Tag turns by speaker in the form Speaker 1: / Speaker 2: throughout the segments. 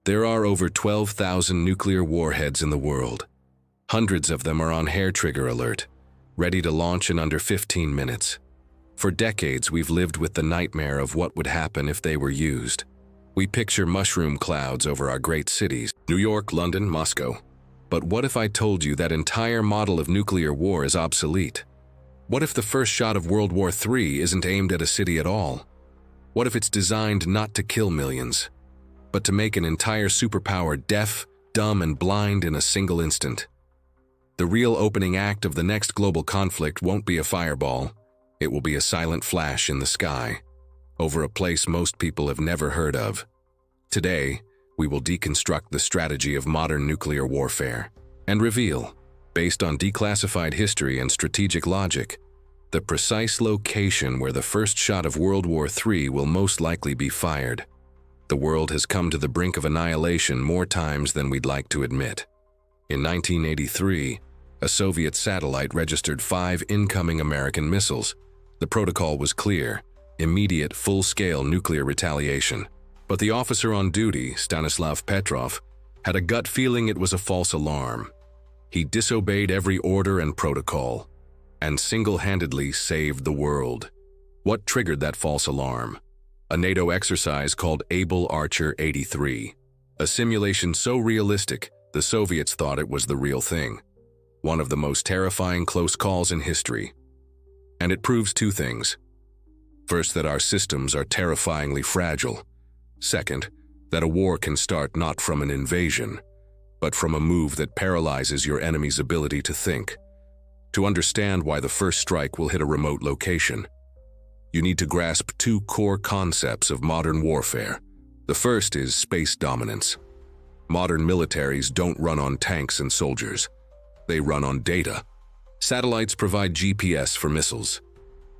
Speaker 1: There are over 12,000 nuclear warheads in the world. Hundreds of them are on hair trigger alert, ready to launch in under 15 minutes. For decades, we've lived with the nightmare of what would happen if they were used. We picture mushroom clouds over our great cities, New York, London, Moscow. But what if I told you that entire model of nuclear war is obsolete? What if the first shot of World War III isn't aimed at a city at all? What if it's designed not to kill millions, but to make an entire superpower deaf, dumb, and blind in a single instant? The real opening act of the next global conflict won't be a fireball. It will be a silent flash in the sky, over a place most people have never heard of. Today, we will deconstruct the strategy of modern nuclear warfare and reveal, based on declassified history and strategic logic, the precise location where the first shot of World War III will most likely be fired. The world has come to the brink of annihilation more times than we'd like to admit. In 1983, a Soviet satellite registered 5 incoming American missiles. The protocol was clear: immediate, full-scale nuclear retaliation. But the officer on duty, Stanislav Petrov, had a gut feeling it was a false alarm. He disobeyed every order and protocol, and single-handedly saved the world. What triggered that false alarm? A NATO exercise called Able Archer 83. A simulation so realistic, the Soviets thought it was the real thing. One of the most terrifying close calls in history. And it proves 2 things. First, that our systems are terrifyingly fragile. Second, that a war can start not from an invasion, but from a move that paralyzes your enemy's ability to think. To understand why the first strike will hit a remote location, you need to grasp 2 core concepts of modern warfare. The first is space dominance. Modern militaries don't run on tanks and soldiers. They run on data. Satellites provide GPS for missiles,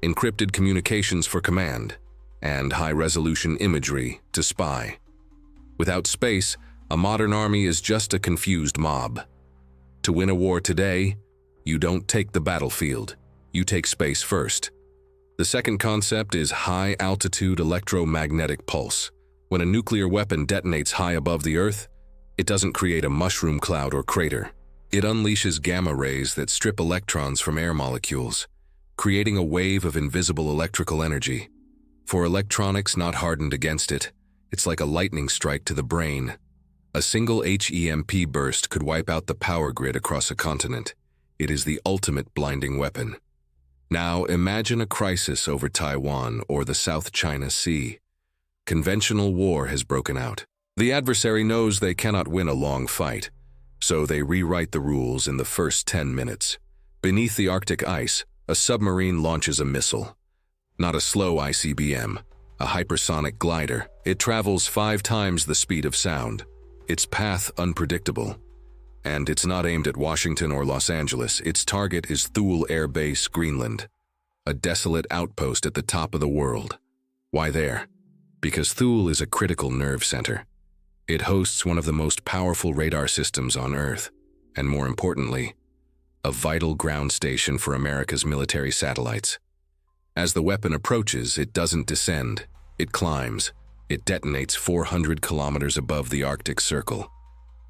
Speaker 1: encrypted communications for command, and high-resolution imagery to spy. Without space, a modern army is just a confused mob. To win a war today, you don't take the battlefield, you take space first. The second concept is high-altitude electromagnetic pulse. When a nuclear weapon detonates high above the Earth, it doesn't create a mushroom cloud or crater. It unleashes gamma rays that strip electrons from air molecules, creating a wave of invisible electrical energy. For electronics not hardened against it, it's like a lightning strike to the brain. A single HEM.P burst could wipe out the power grid across a continent. It is the ultimate blinding weapon. Now imagine a crisis over Taiwan or the South China Sea. Conventional war has broken out. The adversary knows they cannot win a long fight, so they rewrite the rules in the first 10 minutes. Beneath the Arctic ice, a submarine launches a missile. Not a slow ICBM, a hypersonic glider. It travels 5 times the speed of sound. Its path unpredictable. And it's not aimed at Washington or Los Angeles. Its target is Thule Air Base, Greenland, a desolate outpost at the top of the world. Why there? Because Thule is a critical nerve center. It hosts one of the most powerful radar systems on Earth, and more importantly, a vital ground station for America's military satellites. As the weapon approaches, it doesn't descend, it climbs. It detonates 400 kilometers above the Arctic Circle.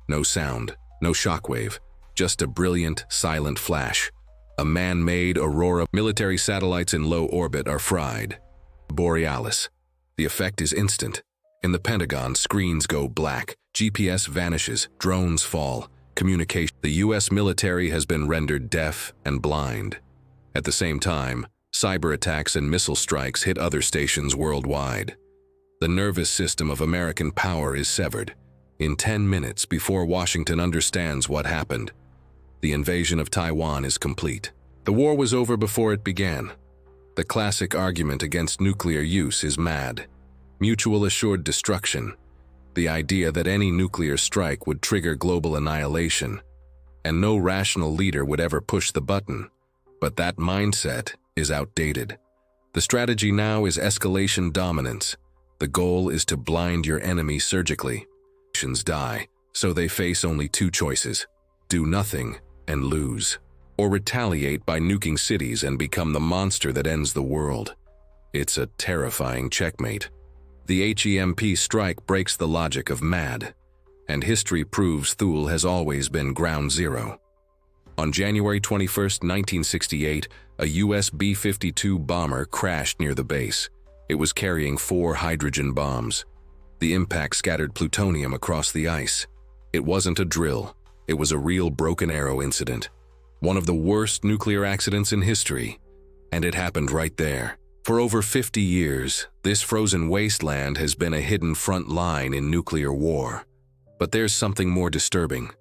Speaker 1: No sound, no shockwave, just a brilliant, silent flash. A man-made aurora. Military satellites in low orbit are fried. Borealis. The effect is instant. In the Pentagon, screens go black, GPS vanishes, drones fall, communication. The US military has been rendered deaf and blind. At the same time, cyber attacks and missile strikes hit other stations worldwide. The nervous system of American power is severed. In 10 minutes before Washington understands what happened, the invasion of Taiwan is complete. The war was over before it began. The classic argument against nuclear use is MAD. Mutual assured destruction, the idea that any nuclear strike would trigger global annihilation, and no rational leader would ever push the button. But that mindset is outdated. The strategy now is escalation dominance. The goal is to blind your enemy surgically. Nations die, so they face only 2 choices: do nothing and lose, or retaliate by nuking cities and become the monster that ends the world. It's a terrifying checkmate. The HEM.P strike breaks the logic of MAD. and history proves Thule has always been ground zero. On January 21, 1968, a US B-52 bomber crashed near the base. It was carrying 4 hydrogen bombs. The impact scattered plutonium across the ice. It wasn't a drill. It was a real broken arrow incident. One of the worst nuclear accidents in history. And it happened right there. For over 50 years, this frozen wasteland has been a hidden front line in nuclear war. But there's something more disturbing.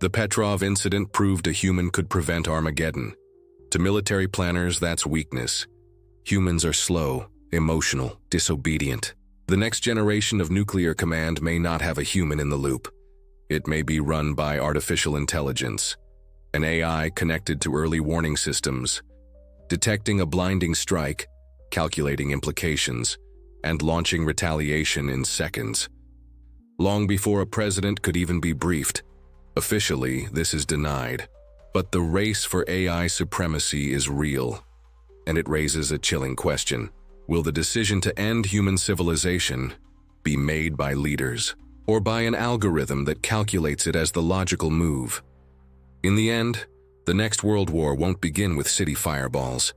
Speaker 1: The Petrov incident proved a human could prevent Armageddon. To military planners, that's weakness. Humans are slow, emotional, disobedient. The next generation of nuclear command may not have a human in the loop. It may be run by artificial intelligence, an AI connected to early warning systems, detecting a blinding strike, calculating implications, and launching retaliation in seconds. Long before a president could even be briefed. Officially, this is denied. But the race for AI supremacy is real, and it raises a chilling question. Will the decision to end human civilization be made by leaders, or by an algorithm that calculates it as the logical move? In the end, the next World War won't begin with city fireballs.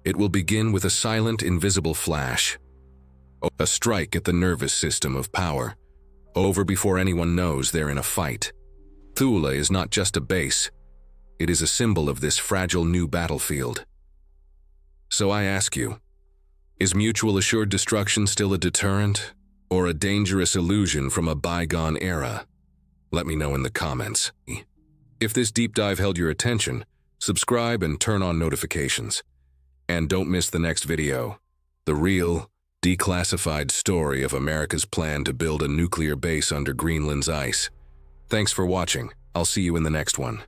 Speaker 1: It will begin with a silent, invisible flash. A strike at the nervous system of power. Over before anyone knows they're in a fight. Thule is not just a base. It is a symbol of this fragile new battlefield. So I ask you, is mutual assured destruction still a deterrent, or a dangerous illusion from a bygone era? Let me know in the comments. If this deep dive held your attention, subscribe and turn on notifications. And don't miss the next video, the real, declassified story of America's plan to build a nuclear base under Greenland's ice. Thanks for watching. I'll see you in the next one.